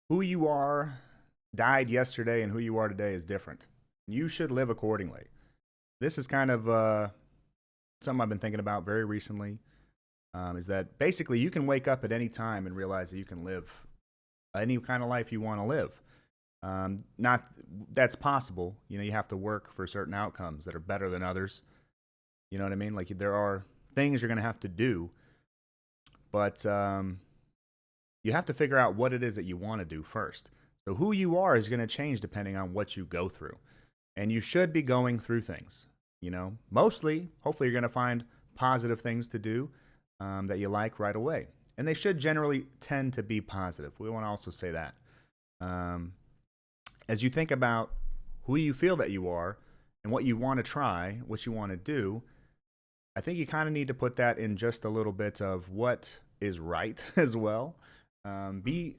Who you are died yesterday and who you are today is different. You should live accordingly. This is kind of something I've been thinking about very recently. Is that basically you can wake up at any time and realize that you can live any kind of life you want to live. Not That's possible. You know, you have to work for certain outcomes that are better than others. You know what I mean? Like there are things you're going to have to do, but you have to figure out what it is that you want to do first. So who you are is going to change depending on what you go through. And you should be going through things, you know, mostly, hopefully, you're going to find positive things to do that you like right away. And they should generally tend to be positive. We want to also say that. Um, as you think about who you feel that you are and what you want to try, what you want to do, I think you kind of need to put that in just a little bit of what is right as well. Be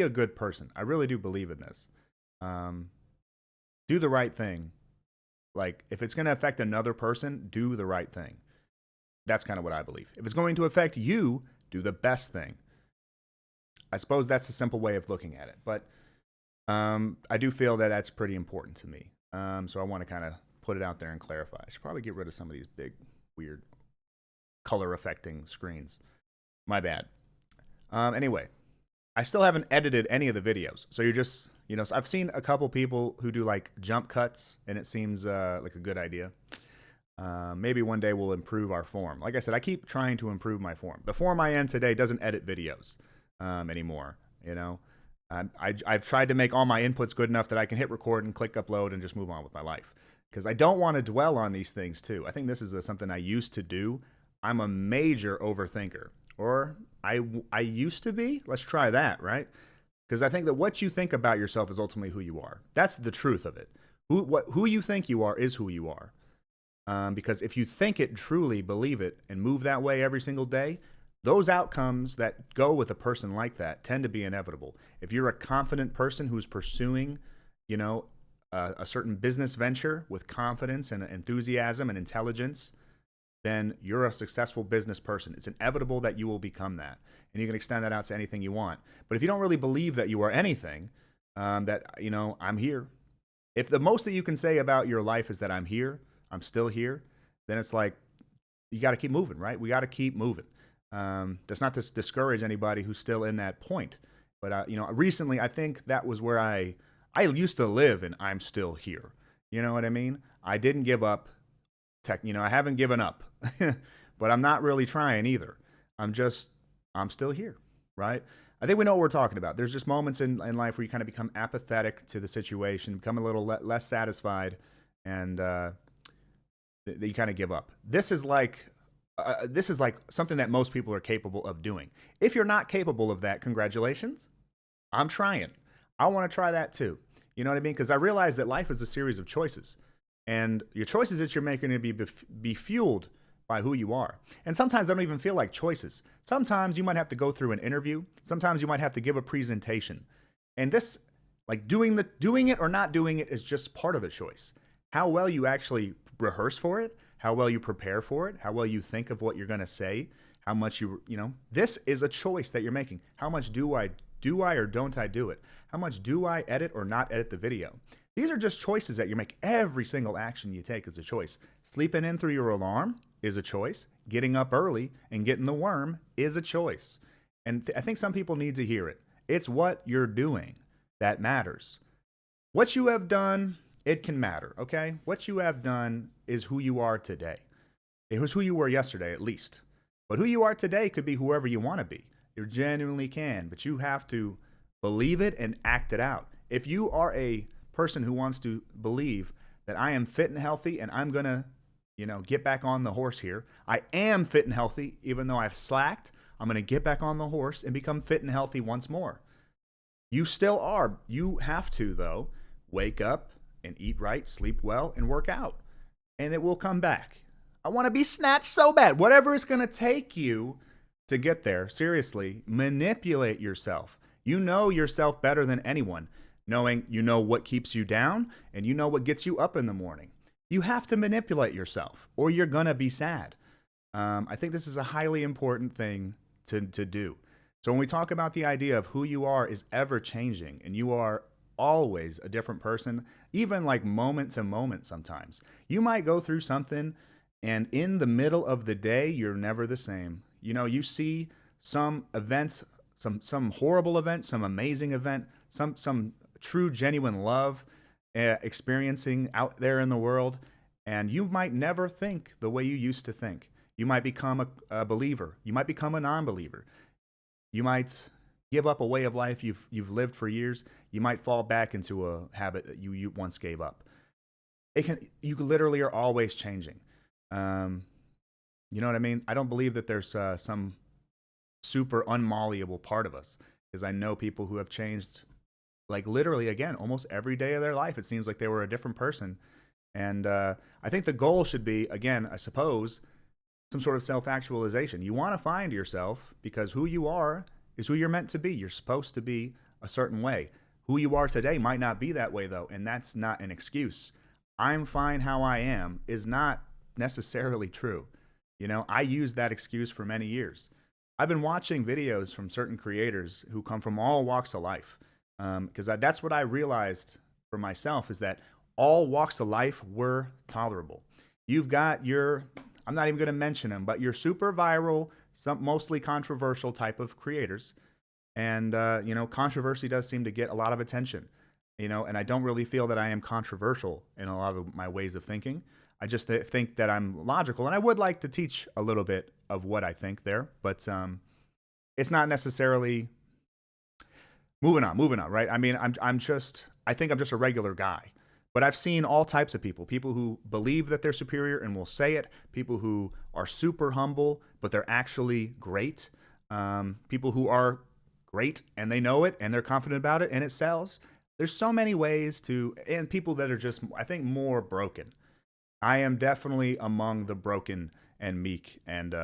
a good person. I really do believe in this. Um, do the right thing. Like if it's going to affect another person, do the right thing. That's kind of what I believe. If it's going to affect you, do the best thing. I suppose that's a simple way of looking at it, but I do feel that that's pretty important to me. So I want to kind of put it out there and clarify. I should probably get rid of some of these big, weird, color affecting screens. My bad. Anyway, I still haven't edited any of the videos. So you're just, you know, so I've seen a couple people who do like jump cuts, and it seems like a good idea. Maybe one day we'll improve our form. Like I said, I keep trying to improve my form. The form I am today doesn't edit videos anymore. You know, I've tried to make all my inputs good enough that I can hit record and click upload and just move on with my life. Because I don't want to dwell on these things too. I think this is something I used to do. I'm a major overthinker, or I used to be. Let's try that, right? Because I think that what you think about yourself is ultimately who you are. That's the truth of it. Who you think you are is who you are. Because if you think it, truly believe it, and move that way every single day, those outcomes that go with a person like that tend to be inevitable. If you're a confident person who's pursuing, you know, a certain business venture with confidence and enthusiasm and intelligence, then you're a successful business person. It's inevitable that you will become that. And you can extend that out to anything you want. But if you don't really believe that you are anything, that, you know, I'm here. If the most that you can say about your life is that I'm here, I'm still here, then it's like, you got to keep moving, right? We got to keep moving. That's not to discourage anybody who's still in that point. But, you know, recently I think that was where I used to live, and I'm still here. You know what I mean? I didn't give up. You know, I haven't given up, but I'm not really trying either. I'm still here, right? I think we know what we're talking about. There's just moments in life where you kind of become apathetic to the situation, become a little less satisfied, and you kind of give up. This is like something that most people are capable of doing. If you're not capable of that, congratulations. I'm trying. I want to try that too. You know what I mean? Because I realize that life is a series of choices, and your choices that you're making are going to be fueled by who you are. And sometimes I don't even feel like choices. Sometimes you might have to go through an interview. Sometimes you might have to give a presentation. And this, like doing it or not doing it, is just part of the choice. How well you actually rehearse for it, how well you prepare for it, how well you think of what you're going to say, how much you know, this is a choice that you're making. How much do I or don't I do it? How much do I edit or not edit the video? These are just choices that you make. Every single action you take is a choice. Sleeping in through your alarm is a choice. Getting up early and getting the worm is a choice. And I think some people need to hear it. It's what you're doing that matters. What you have done, it can matter, okay? What you have done is who you are today. It was who you were yesterday, at least. But who you are today could be whoever you want to be. You genuinely can, but you have to believe it and act it out. If you are a person who wants to believe that I am fit and healthy and I'm going to, you know, get back on the horse here. I am fit and healthy, even though I've slacked. I'm going to get back on the horse and become fit and healthy once more. You still are. You have to, though, wake up and eat right, sleep well, and work out. And it will come back. I want to be snatched so bad. Whatever it's going to take you to get there, seriously, manipulate yourself. You know yourself better than anyone, knowing you know what keeps you down and you know what gets you up in the morning. You have to manipulate yourself or you're going to be sad. I think this is a highly important thing to do. So when we talk about the idea of who you are is ever changing and you are always a different person, even like moment to moment sometimes. You might go through something and in the middle of the day, you're never the same. You know, you see some events, some horrible event, some amazing event, some true genuine love experiencing out there in the world, and you might never think the way you used to think. You might become a believer. You might become a non-believer. You might give up a way of life you've lived for years. You might fall back into a habit that you once gave up. You literally are always changing. Um, you know what I mean? I don't believe that there's some super unmalleable part of us, because I know people who have changed, like literally again almost every day of their life. It seems like they were a different person, and I think the goal should be, again, I suppose, some sort of self-actualization. You want to find yourself because who you are is who you're meant to be. You're supposed to be a certain way. Who you are today might not be that way though, and that's not an excuse. I'm fine how I am is not necessarily true. You know, I used that excuse for many years. I've been watching videos from certain creators who come from all walks of life, because that's what I realized for myself, is that all walks of life were tolerable. You've got your, I'm not even going to mention them, but your super viral, some mostly controversial type of creators. And, you know, controversy does seem to get a lot of attention, you know, and I don't really feel that I am controversial in a lot of my ways of thinking. I just think that I'm logical, and I would like to teach a little bit of what I think there, but it's not necessarily moving on, right? I mean, I think I'm just a regular guy. But I've seen all types of people who believe that they're superior and will say it, people who are super humble, but they're actually great, people who are great and they know it and they're confident about it and it sells. There's so many ways to, and people that are just, I think, more broken. I am definitely among the broken and meek and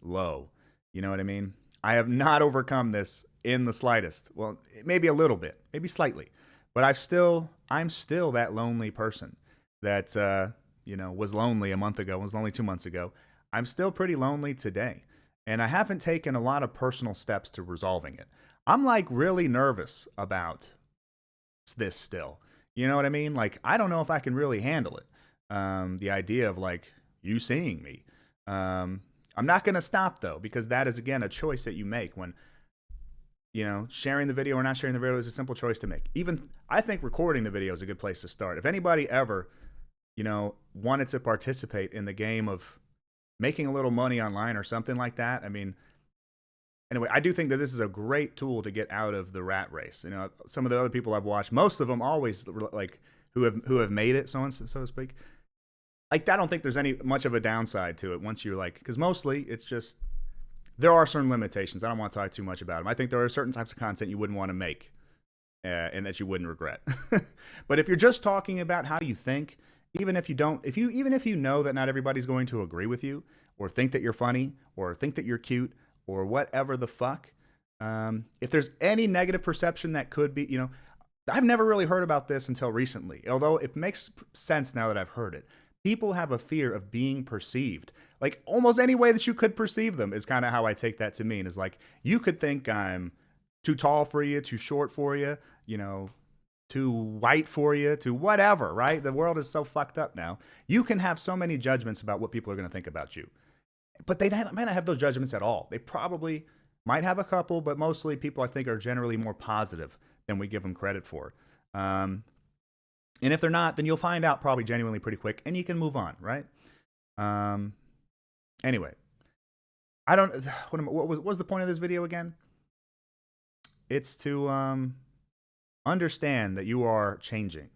low. You know what I mean? I have not overcome this in the slightest. Well, maybe a little bit, maybe slightly. But I'm still that lonely person that you know, was lonely a month ago, was lonely 2 months ago. I'm still pretty lonely today, and I haven't taken a lot of personal steps to resolving it. I'm like really nervous about this still. You know what I mean? Like, I don't know if I can really handle it. The idea of like you seeing me. I'm not gonna stop though, because that is again a choice that you make when, you know, sharing the video or not sharing the video is a simple choice to make. Even I think recording the video is a good place to start. If anybody ever, you know, wanted to participate in the game of making a little money online or something like that, I mean, anyway, I do think that this is a great tool to get out of the rat race. You know, some of the other people I've watched, most of them always like who have made it, so to speak. Like, I don't think there's any much of a downside to it once you're like, because mostly it's just, there are certain limitations. I don't want to talk too much about them. I think there are certain types of content you wouldn't want to make and that you wouldn't regret. But if you're just talking about how you think, even if you know that not everybody's going to agree with you or think that you're funny or think that you're cute or whatever the fuck, if there's any negative perception that could be, you know, I've never really heard about this until recently, although it makes sense now that I've heard it. People have a fear of being perceived. Like, almost any way that you could perceive them is kind of how I take that to mean. Is like, you could think I'm too tall for you, too short for you, you know, too white for you, to whatever, right? The world is so fucked up now. You can have so many judgments about what people are going to think about you. But they might not have those judgments at all. They probably might have a couple, but mostly people, I think, are generally more positive than we give them credit for. And if they're not, then you'll find out probably genuinely pretty quick, and you can move on, right? Anyway, I don't. What was the point of this video again? It's to understand that you are changing,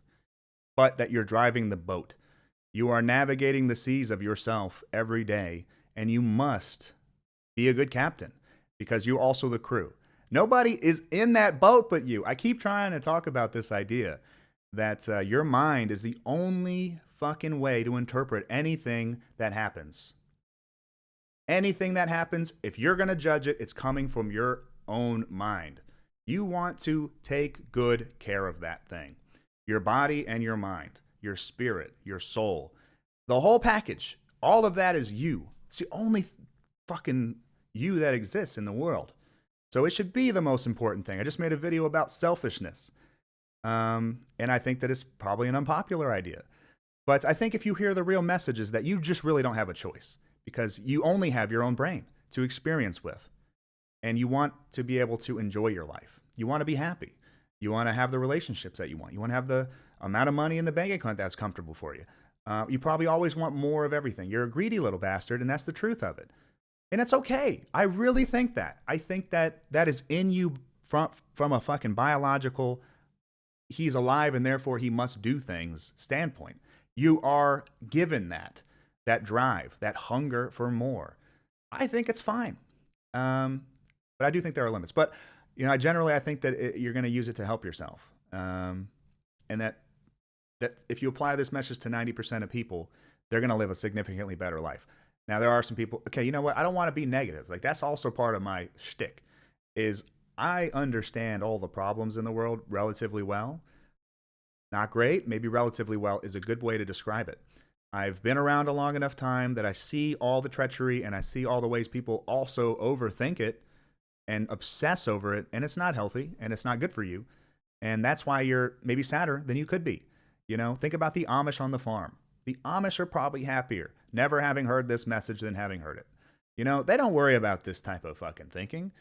but that you're driving the boat. You are navigating the seas of yourself every day, and you must be a good captain because you're also the crew. Nobody is in that boat but you. I keep trying to talk about this idea that your mind is the only fucking way to interpret anything that happens. Anything that happens, if you're going to judge it, it's coming from your own mind. You want to take good care of that thing. Your body and your mind, your spirit, your soul, the whole package, all of that is you. It's the only fucking you that exists in the world. So it should be the most important thing. I just made a video about selfishness. And I think that it's probably an unpopular idea. But I think if you hear the real message is that you just really don't have a choice because you only have your own brain to experience with. And you want to be able to enjoy your life. You want to be happy. You want to have the relationships that you want. You want to have the amount of money in the bank account that's comfortable for you. You probably always want more of everything. You're a greedy little bastard, and that's the truth of it. And it's okay. I really think that. I think that that is in you from a fucking biological, he's alive and therefore he must do things standpoint. You are given that drive, that hunger for more. I think it's fine. But I do think there are limits. But I think that you're going to use it to help yourself, and that if you apply this message to 90% of people, they're going to live a significantly better life. Now, there are some people. Okay, you know what? I don't want to be negative. Like that's also part of my shtick. Is I understand all the problems in the world relatively well. Not great, maybe relatively well is a good way to describe it. I've been around a long enough time that I see all the treachery and I see all the ways people also overthink it and obsess over it, and it's not healthy and it's not good for you. And that's why you're maybe sadder than you could be. Think about the Amish on the farm. The Amish are probably happier never having heard this message than having heard it. They don't worry about this type of fucking thinking.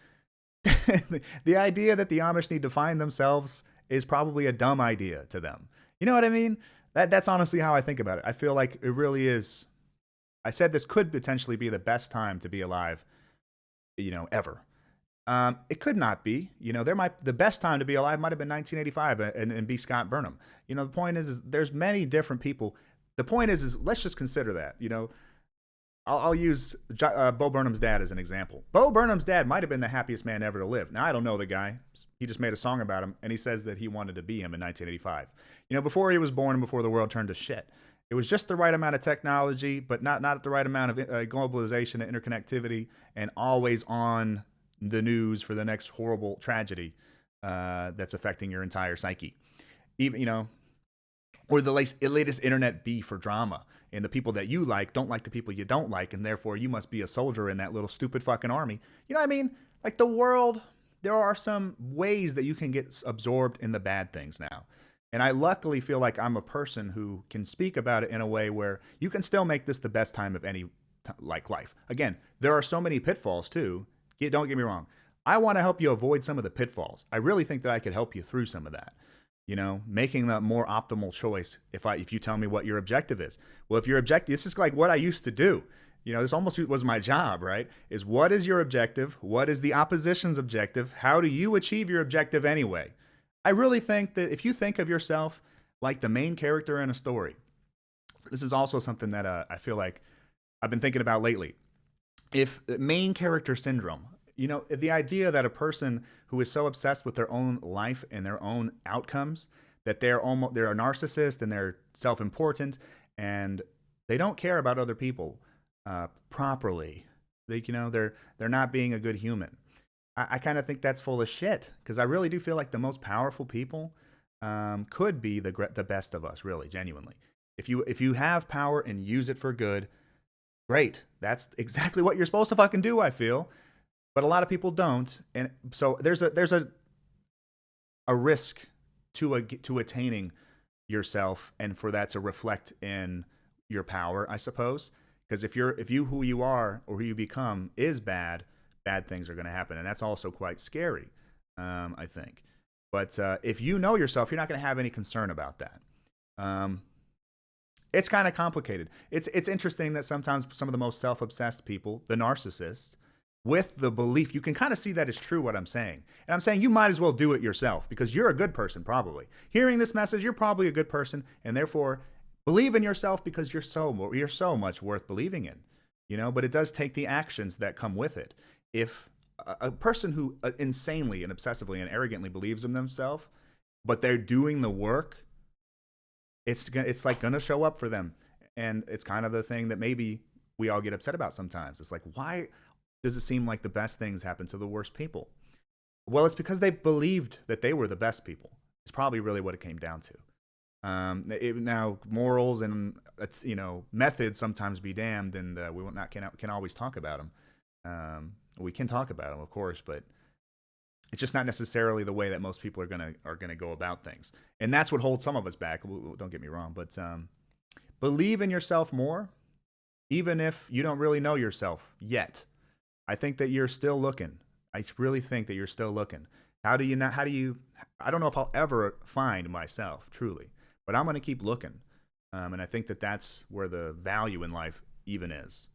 The idea that the Amish need to find themselves is probably a dumb idea to them. You know what I mean? That's honestly how I think about it. I feel like it really is. I said this could potentially be the best time to be alive, ever. It could not be. The best time to be alive might have been 1985 and be Scott Burnham. The point is there's many different people. The point is let's just consider that. I'll use Bo Burnham's dad as an example. Bo Burnham's dad might have been the happiest man ever to live. Now, I don't know the guy. He just made a song about him, and he says that he wanted to be him in 1985. Before he was born and before the world turned to shit. It was just the right amount of technology, but not the right amount of globalization and interconnectivity, and always on the news for the next horrible tragedy that's affecting your entire psyche. Even, or the latest internet beef or drama, and the people that you like don't like the people you don't like, and therefore you must be a soldier in that little stupid fucking army. You know what I mean? Like the world, there are some ways that you can get absorbed in the bad things now. And I luckily feel like I'm a person who can speak about it in a way where you can still make this the best time of any life. Again, there are so many pitfalls too. Don't get me wrong. I want to help you avoid some of the pitfalls. I really think that I could help you through some of that. Making the more optimal choice if you tell me what your objective is. Well, if your objective, this is like what I used to do. This almost was my job, right? Is what is your objective? What is the opposition's objective? How do you achieve your objective anyway? I really think that if you think of yourself like the main character in a story, this is also something that I feel like I've been thinking about lately. If main character syndrome, the idea that a person who is so obsessed with their own life and their own outcomes that they're a narcissist and they're self-important and they don't care about other people properly. They're not being a good human. I kind of think that's full of shit because I really do feel like the most powerful people could be the best of us, really, genuinely. If you have power and use it for good, great. That's exactly what you're supposed to fucking do, I feel. But a lot of people don't, and so there's a risk to attaining yourself, and for that to reflect in your power, I suppose. Because if you who you are or who you become is bad things are going to happen, and that's also quite scary, I think. But if you know yourself, you're not going to have any concern about that. It's kind of complicated. It's interesting that sometimes some of the most self-obsessed people, the narcissists, with the belief, you can kind of see that it's true what I'm saying. And I'm saying you might as well do it yourself because you're a good person, probably. Hearing this message, you're probably a good person, and therefore believe in yourself because you're so much worth believing in. But it does take the actions that come with it. If a person who insanely and obsessively and arrogantly believes in themselves, but they're doing the work, it's like going to show up for them. And it's kind of the thing that maybe we all get upset about sometimes. It's like, why does it seem like the best things happen to the worst people? Well, it's because they believed that they were the best people. It's probably really what it came down to. Now, morals and methods sometimes be damned, and we can always talk about them. We can talk about them, of course, but It's just not necessarily the way that most people are gonna go about things, and that's what holds some of us back. Don't get me wrong, but believe in yourself more, even if you don't really know yourself yet. I think that you're still looking. I really think that you're still looking. How do you not? How do you? I don't know if I'll ever find myself truly, but I'm gonna keep looking, and I think that that's where the value in life even is.